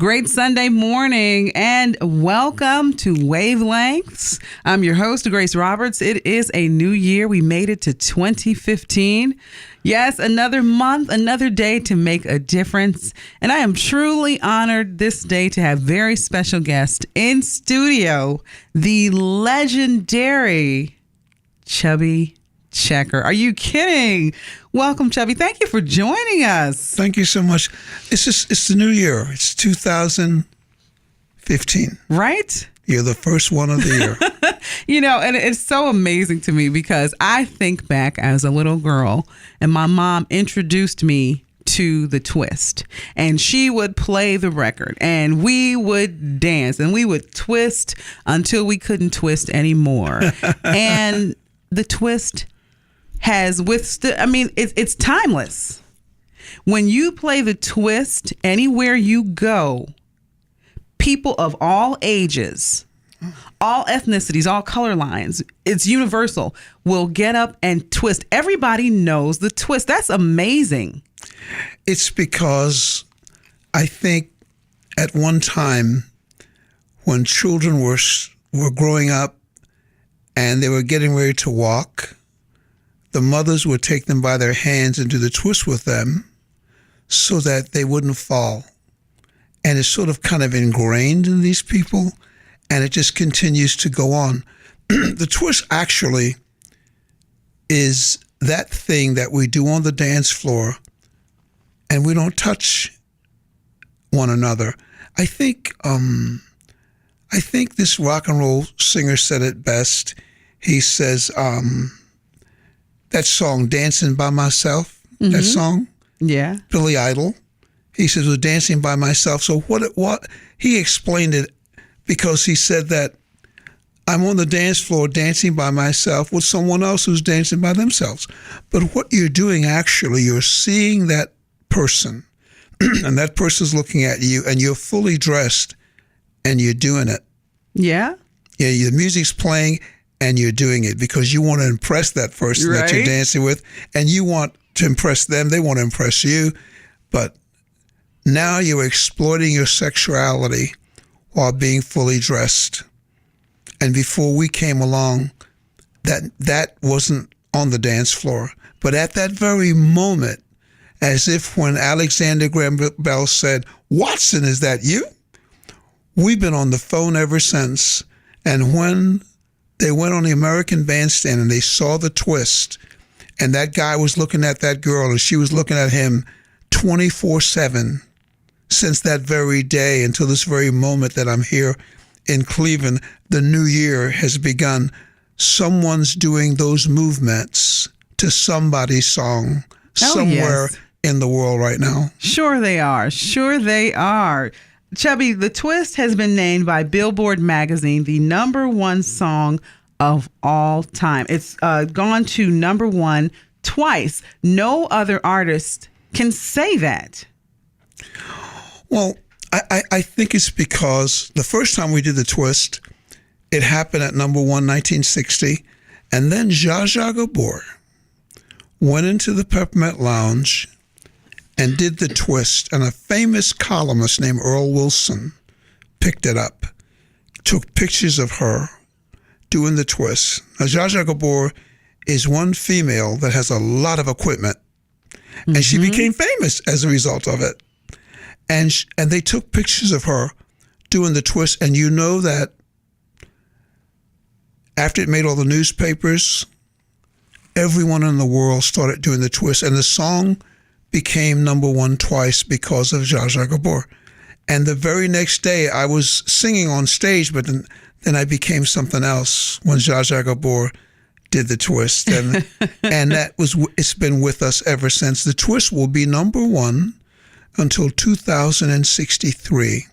Great Sunday morning and welcome to Wavelengths. I'm your host, Grace Roberts. It is a new year. We made it to 2015. Yes, another month, another day to make a difference. And I am truly honored this day to have very special guest in studio, the legendary Chubby Checker. Are you kidding? Welcome, Chubby. Thank you for joining us. Thank you so much. It's the new year. It's 2015. Right? You're the first one of the year. And it's so amazing to me because I think back as a little girl and my mom introduced me to the twist, and she would play the record and we would dance and we would twist until we couldn't twist anymore. And the twist has withstood, it's timeless. When you play the twist, anywhere you go, people of all ages, all ethnicities, all color lines, it's universal, will get up and twist. Everybody knows the twist. That's amazing. It's because I think at one time when children were growing up and they were getting ready to walk, the mothers would take them by their hands and do the twist with them so that they wouldn't fall. And it's sort of kind of ingrained in these people, and it just continues to go on. The twist actually is that thing that we do on the dance floor, and we don't touch one another. I think this rock and roll singer said it best. He says, that song, Dancing by Myself, that song, yeah, Billy Idol, he says, was dancing by myself. So what he explained it because he said that I'm on the dance floor dancing by myself with someone else who's dancing by themselves. But what you're doing, actually, you're seeing that person and that person's looking at you and you're fully dressed and you're doing it. Yeah. Yeah, the music's playing and you're doing it because you want to impress that person that you're dancing with, and you want to impress them. They want to impress you. But now you're exploiting your sexuality while being fully dressed. And before we came along, that wasn't on the dance floor. But at that very moment, as if when Alexander Graham Bell said, "Watson, is that you?" We've been on the phone ever since. And when they went on the American Bandstand and they saw the twist, and that guy was looking at that girl and she was looking at him 24/7 since that very day until this very moment that I'm here in Cleveland, the new year has begun. Someone's doing those movements to somebody's song somewhere in the world right now. Sure they are. Sure they are. Chubby, the twist has been named by Billboard magazine the #1 song of all time. It's gone to #1 twice. No other artist can say that. Well, I think it's because the first time we did the twist, it happened at #1, 1960, and then Geauga Gabor went into the Peppermint Lounge and did the twist, and a famous columnist named Earl Wilson picked it up, took pictures of her doing the twist. Now, Geauga Gabor is one female that has a lot of equipment, and she became famous as a result of it. And they took pictures of her doing the twist, and you know that after it made all the newspapers, everyone in the world started doing the twist, and the song became #1 twice because of Geauga Gabor. And the very next day, I was singing on stage, but then I became something else when Geauga Gabor did the twist, and it's been with us ever since. The twist will be #1 until 2063.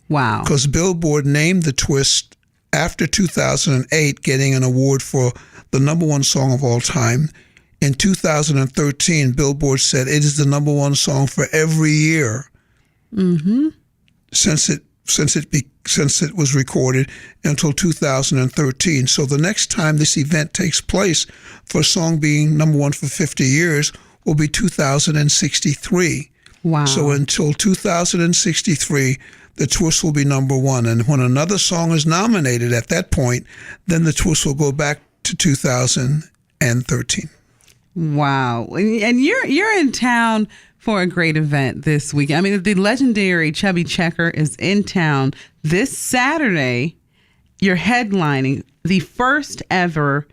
Wow! Because Billboard named the twist after 2008, getting an award for the #1 song of all time. In 2013, Billboard said it is the #1 song for every year since it was recorded until 2013. So the next time this event takes place for a song being #1 for 50 years will be 2063. Wow. So until 2063, the twist will be number one. And when another song is nominated at that point, then the twist will go back to 2013. Wow. And you're in town for a great event this week. I mean, the legendary Chubby Checker is in town this Saturday. You're headlining the first ever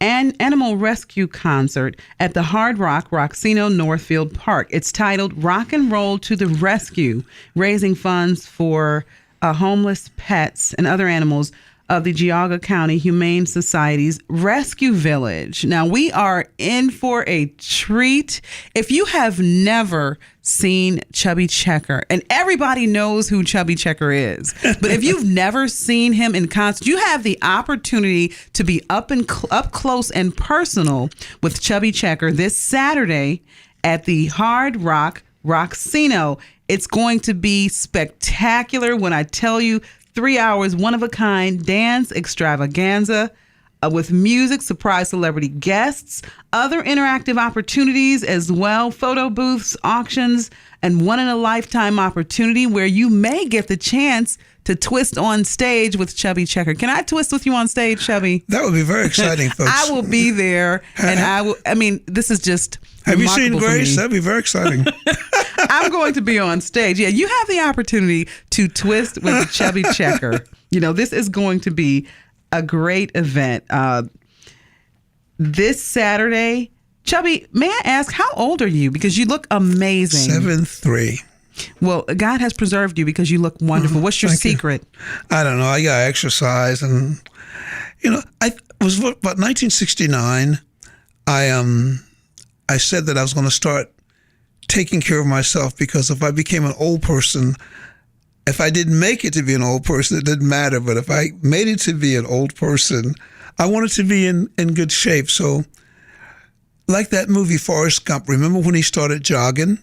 animal rescue concert at the Hard Rock Rocksino Northfield Park. It's titled Rock and Roll to the Rescue, raising funds for homeless pets and other animals of the Geauga County Humane Society's Rescue Village. Now, we are in for a treat. If you have never seen Chubby Checker, and everybody knows who Chubby Checker is, but if you've never seen him in concert, you have the opportunity to be up close and personal with Chubby Checker this Saturday at the Hard Rock Rocksino. It's going to be spectacular when I tell you 3 hours, one-of-a-kind dance extravaganza with music, surprise celebrity guests, other interactive opportunities as well, photo booths, auctions, and one-in-a-lifetime opportunity where you may get the chance to twist on stage with Chubby Checker. Can I twist with you on stage, Chubby? That would be very exciting, folks. I will be there, and I mean, this is just Have you seen Grace? That'd be very exciting. I'm going to be on stage. Yeah, you have the opportunity to twist with Chubby Checker. You know, this is going to be a great event. This Saturday, Chubby, may I ask, how old are you? Because you look amazing. 7'3". Well, God has preserved you because you look wonderful. What's your secret? I don't know. I got exercise, and I was about 1969. I said that I was going to start taking care of myself, because if I became an old person, if I didn't make it to be an old person, it didn't matter. But if I made it to be an old person, I wanted to be in good shape. So, like that movie Forrest Gump, remember when he started jogging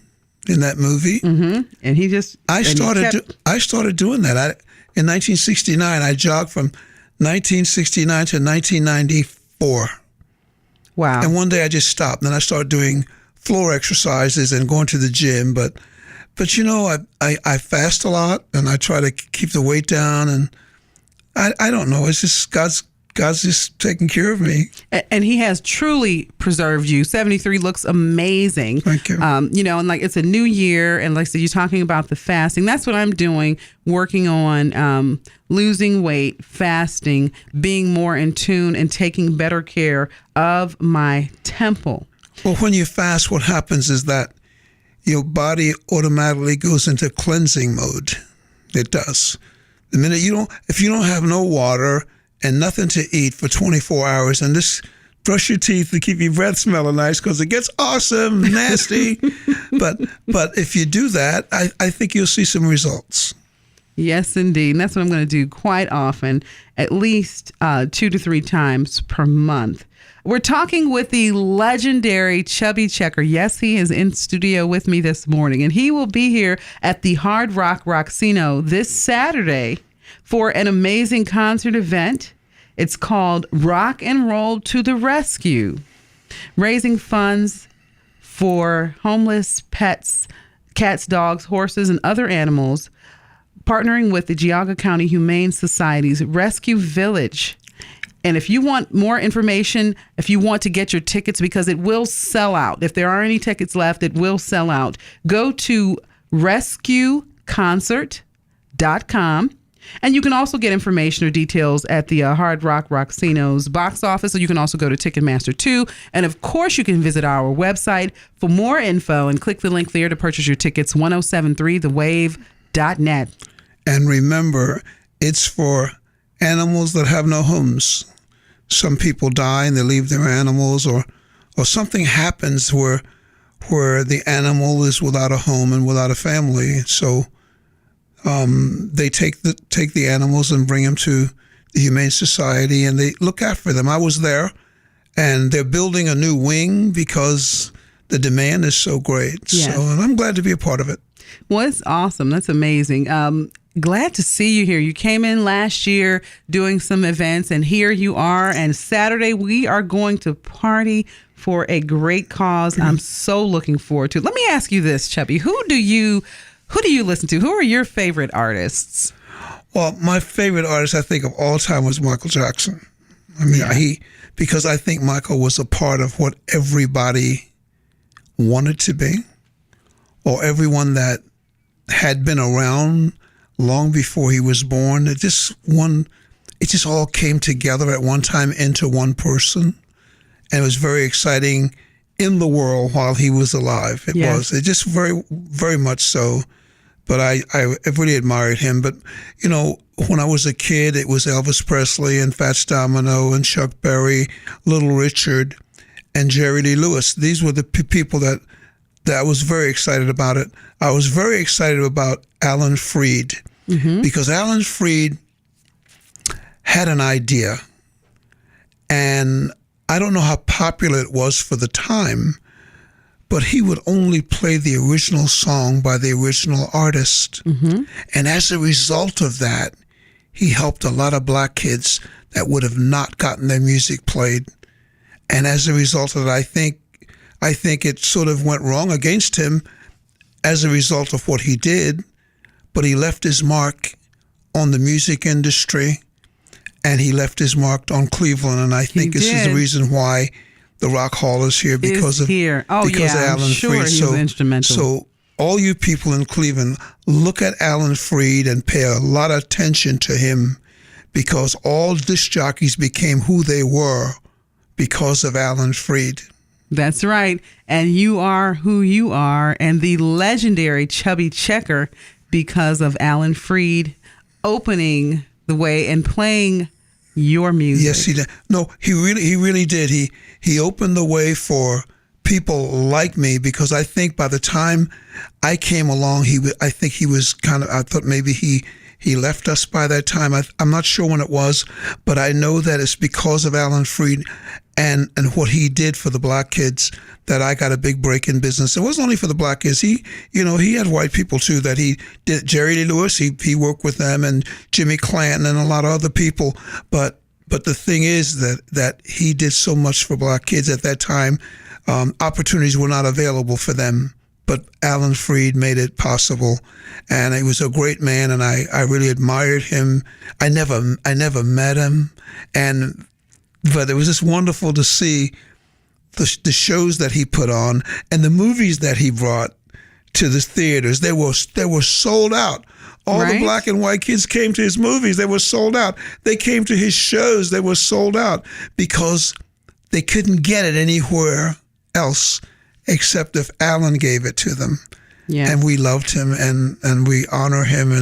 in that movie? Mm-hmm. And he just I started doing that. In 1969, I jogged from 1969 to 1994. Wow. And one day I just stopped. And then I started doing floor exercises and going to the gym. But I fast a lot, and I try to keep the weight down. And I don't know. It's just God's just taking care of me. And he has truly preserved you. 73 looks amazing. Thank you. And like it's a new year. And like I said, you're talking about the fasting. That's what I'm doing, working on losing weight, fasting, being more in tune, and taking better care of my temple. Well, when you fast, what happens is that your body automatically goes into cleansing mode. It does. The minute if you don't have no water and nothing to eat for 24 hours, and just brush your teeth to keep your breath smelling nice, because it gets awesome, nasty. but if you do that, I think you'll see some results. Yes, indeed. And that's what I'm going to do quite often, at least 2 to 3 times per month. We're talking with the legendary Chubby Checker. Yes, he is in studio with me this morning, and he will be here at the Hard Rock Rocksino this Saturday for an amazing concert event. It's called Rock and Roll to the Rescue, raising funds for homeless pets, cats, dogs, horses, and other animals, partnering with the Geauga County Humane Society's Rescue Village. And if you want more information, if you want to get your tickets, because it will sell out. If there are any tickets left, it will sell out. Go to rescueconcert.com. And you can also get information or details at the Hard Rock Rocksino's box office. So you can also go to Ticketmaster too. And of course, you can visit our website for more info and click the link there to purchase your tickets, 1073thewave.net. And remember, it's for animals that have no homes. Some people die and they leave their animals, or something happens where the animal is without a home and without a family. So they take the animals and bring them to the Humane Society, and they look after them. I was there, and they're building a new wing because the demand is so great. Yes. And I'm glad to be a part of it. Well, it's awesome. That's amazing. Glad to see you here. You came in last year doing some events, and here you are. And Saturday, we are going to party for a great cause. I'm so looking forward to it. Let me ask you this, Chubby. Who do you listen to? Who are your favorite artists? Well, my favorite artist, I think, of all time was Michael Jackson. I mean, because I think Michael was a part of what everybody wanted to be, or everyone that had been around long before he was born. It just all came together at one time into one person, and it was very exciting in the world while he was alive. It just very, very much so. But I really admired him. But, you know, when I was a kid, it was Elvis Presley and Fats Domino and Chuck Berry, Little Richard, and Jerry Lee Lewis. These were the people that I was very excited about it. I was very excited about Alan Freed, because Alan Freed had an idea, and I don't know how popular it was for the time, but he would only play the original song by the original artist. And as a result of that, he helped a lot of black kids that would have not gotten their music played. And as a result of it, I think it sort of went wrong against him as a result of what he did, but he left his mark on the music industry, and he left his mark on Cleveland. And I think this is the reason why the Rock Hall is here, because of Alan Freed. He was instrumental. So all you people in Cleveland, look at Alan Freed and pay a lot of attention to him, because all disc jockeys became who they were because of Alan Freed. That's right. And you are who you are, and the legendary Chubby Checker, because of Alan Freed opening the way and playing your music. Yes, he did. No, he really did. He opened the way for people like me, because I think by the time I came along, I thought maybe he left us by that time. I'm not sure when it was, but I know that it's because of Alan Freed and what he did for the black kids that I got a big break in business. It wasn't only for the black kids. He had white people too that he did. Jerry Lee Lewis, he worked with them, and Jimmy Clanton and a lot of other people. But the thing is that he did so much for black kids at that time. Opportunities were not available for them, but Alan Freed made it possible, and he was a great man, and I really admired him. I never met him, but it was just wonderful to see the shows that he put on and the movies that he brought to the theaters. They were sold out. All the black and white kids came to his movies. They were sold out. They came to his shows. They were sold out because they couldn't get it anywhere else except if Alan gave it to them. Yeah. And we loved him and we honor him.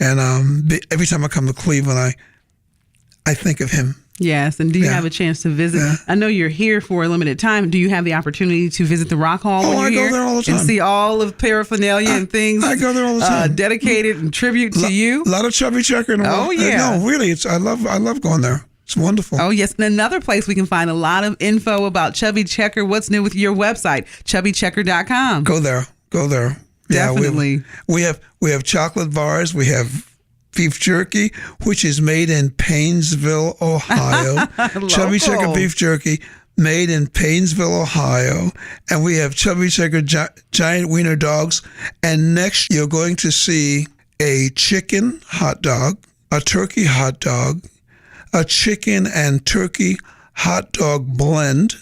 And every time I come to Cleveland, I think of him. Yes. And do you have a chance to visit? Yeah. I know you're here for a limited time. Do you have the opportunity to visit the Rock Hall when you're here? I go there all the time. And see all of the paraphernalia and things? I go there all the time. Dedicated in tribute to you? A lot of Chubby Checker. Oh, yeah. No, really. I love going there. It's wonderful. Oh, yes. And another place we can find a lot of info about Chubby Checker. What's new with your website? ChubbyChecker.com. Go there. Definitely. Yeah, we have chocolate bars. We have beef jerky, which is made in Painesville, Ohio. Chubby Checker beef jerky, made in Painesville, Ohio. And we have Chubby Checker giant wiener dogs. And next, you're going to see a chicken hot dog, a turkey hot dog, a chicken and turkey hot dog blend,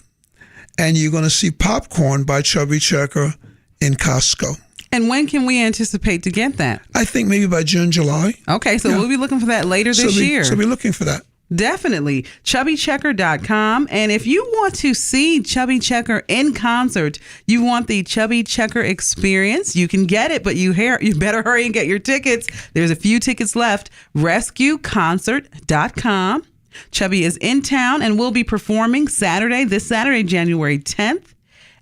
and you're going to see popcorn by Chubby Checker in Costco. And when can we anticipate to get that? I think maybe by June, July. Okay, so we'll be looking for that later this year. So be looking for that. Definitely. ChubbyChecker.com. And if you want to see Chubby Checker in concert, you want the Chubby Checker experience, you can get it, but you better hurry and get your tickets. There's a few tickets left. RescueConcert.com. Chubby is in town and will be performing this Saturday, January 10th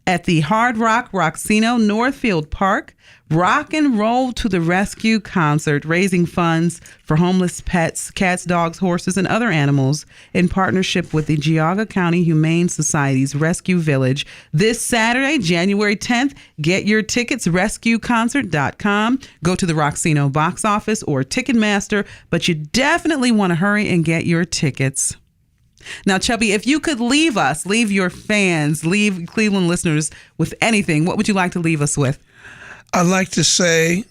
at the Hard Rock Rocksino Northfield Park. Rock and Roll to the Rescue concert, raising funds for homeless pets, cats, dogs, horses, and other animals in partnership with the Geauga County Humane Society's Rescue Village this Saturday, January 10th. Get your tickets, rescueconcert.com. Go to the Rocksino box office or Ticketmaster, but you definitely want to hurry and get your tickets. Now, Chubby, if you could leave your fans, leave Cleveland listeners with anything, what would you like to leave us with? I'd like to say,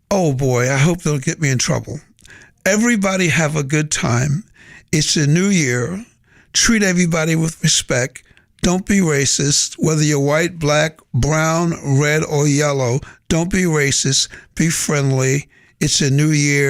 oh boy, I hope they'll get me in trouble. Everybody have a good time. It's a new year. Treat everybody with respect. Don't be racist. Whether you're white, black, brown, red, or yellow, don't be racist. Be friendly. It's a new year.